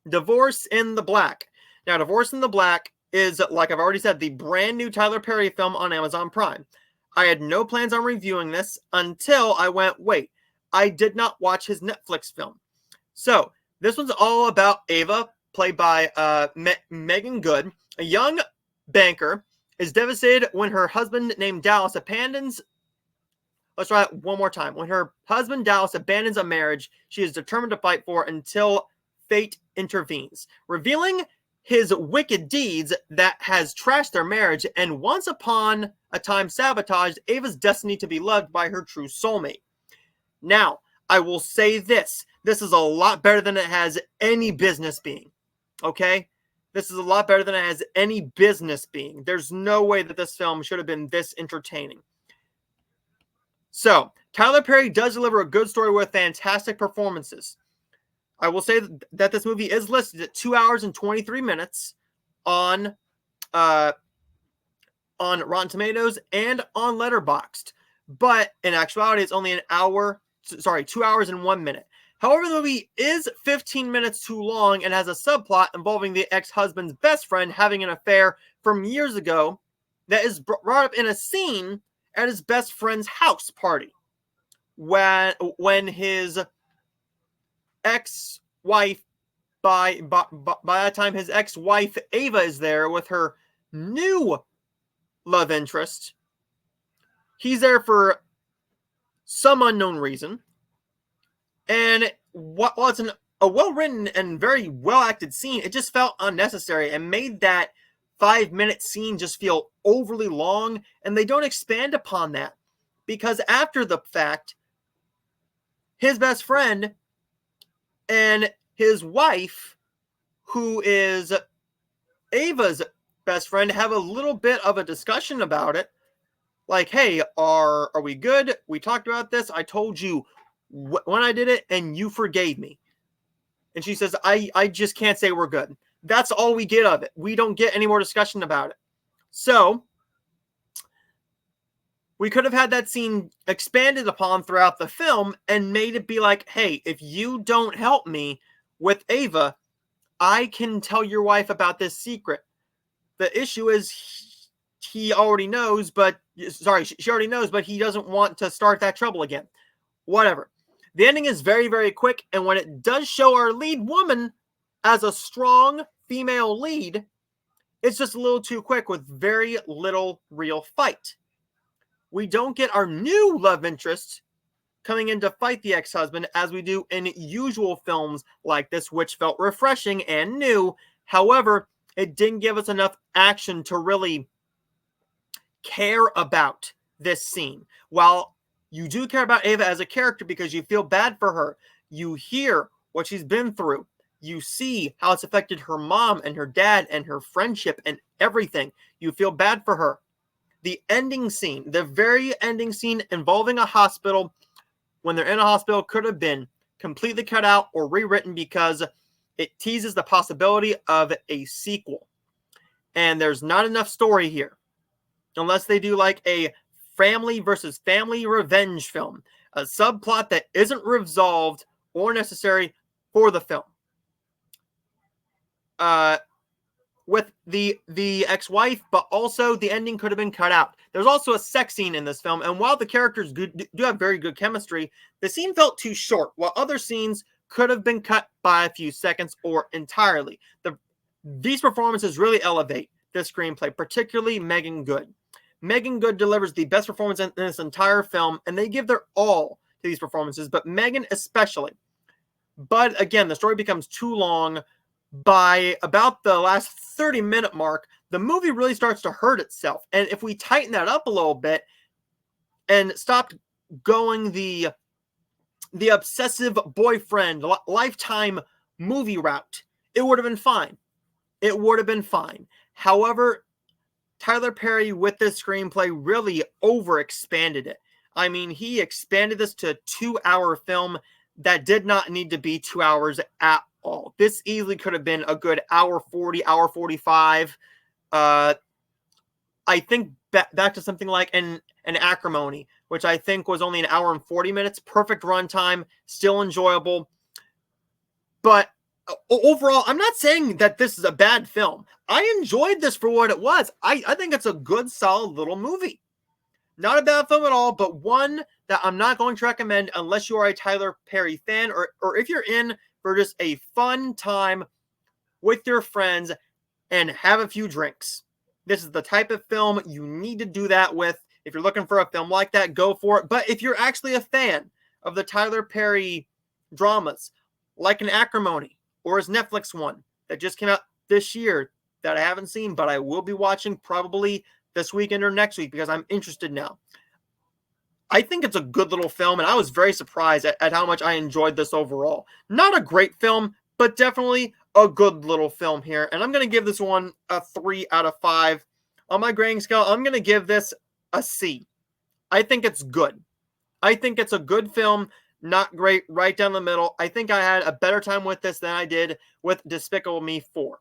Divorce in the Black. Now, Divorce in the Black is, like I've already said, the brand new Tyler Perry film on Amazon Prime. I had no plans on reviewing this until I went, wait, I did not watch his Netflix film. So, this one's all about Ava, played by Megan Good. A young banker is devastated when her husband named Dallas abandons. Let's try it one more time. When her husband Dallas abandons a marriage she is determined to fight for until fate intervenes, revealing his wicked deeds that has trashed their marriage and once upon a time sabotaged Ava's destiny to be loved by her true soulmate. Now, I will say this. This is a lot better than it has any business being. Okay? This is a lot better than it has any business being. There's no way that this film should have been this entertaining. So, Tyler Perry does deliver a good story with fantastic performances. I will say that this movie is listed at 2 hours and 23 minutes on Rotten Tomatoes and on Letterboxd. But in actuality, it's only 2 hours and 1 minute. However, the movie is 15 minutes too long and has a subplot involving the ex-husband's best friend having an affair from years ago that is brought up in a scene at his best friend's house party when his ex-wife, by the time his ex-wife Ava is there with her new love interest, he's there for some unknown reason. And while it's a well-written and very well-acted scene, it just felt unnecessary and made that 5-minute scene just feel overly long, and they don't expand upon that. Because after the fact, his best friend and his wife, who is Ava's best friend, have a little bit of a discussion about it. Like, hey, are we good? We talked about this. I told you when I did it, and you forgave me. And she says, I just can't say we're good. That's all we get of it. We don't get any more discussion about it. So, we could have had that scene expanded upon throughout the film and made it be like, hey, if you don't help me with Ava, I can tell your wife about this secret. The issue is she already knows, but he doesn't want to start that trouble again. Whatever. The ending is very, very quick, and when it does show our lead woman as a strong female lead, it's just a little too quick with very little real fight. We don't get our new love interest coming in to fight the ex-husband as we do in usual films like this, which felt refreshing and new. However, it didn't give us enough action to really care about this scene. While you do care about Ava as a character because you feel bad for her, you hear what she's been through. You see how it's affected her mom and her dad and her friendship and everything. You feel bad for her. The ending scene, the very ending scene involving a hospital, when they're in a hospital, could have been completely cut out or rewritten because it teases the possibility of a sequel. And there's not enough story here. Unless they do like a family versus family revenge film. A subplot that isn't resolved or necessary for the film. With the ex-wife, but also the ending could have been cut out. There's also a sex scene in this film, and while the characters do have very good chemistry, the scene felt too short, while other scenes could have been cut by a few seconds or entirely. These performances really elevate this screenplay, particularly Megan Good. Megan Good delivers the best performance in this entire film, and they give their all to these performances, but Megan especially. But again, the story becomes too long. By about the last 30-minute mark, the movie really starts to hurt itself. And if we tighten that up a little bit and stopped going the obsessive boyfriend lifetime movie route, it would have been fine. It would have been fine. However, Tyler Perry with this screenplay really overexpanded it. I mean, he expanded this to a 2-hour film that did not need to be 2 hours at all. This easily could have been a good hour 40, hour 45. I think back to something like an Acrimony, which I think was only an hour and 40 minutes. Perfect runtime, still enjoyable. But overall, I'm not saying that this is a bad film. I enjoyed this for what it was. I think it's a good, solid little movie. Not a bad film at all, but one that I'm not going to recommend unless you are a Tyler Perry fan, or if you're in for just a fun time with your friends and have a few drinks. This is the type of film you need to do that with. If you're looking for a film like that, go for it. But if you're actually a fan of the Tyler Perry dramas, like an Acrimony or his Netflix one that just came out this year that I haven't seen, but I will be watching probably this weekend or next week because I'm interested now. I think it's a good little film, and I was very surprised at how much I enjoyed this overall. Not a great film, but definitely a good little film here. And I'm going to give this one a 3 out of 5. On my grading scale, I'm going to give this a C. I think it's good. I think it's a good film, not great, right down the middle. I think I had a better time with this than I did with Despicable Me 4.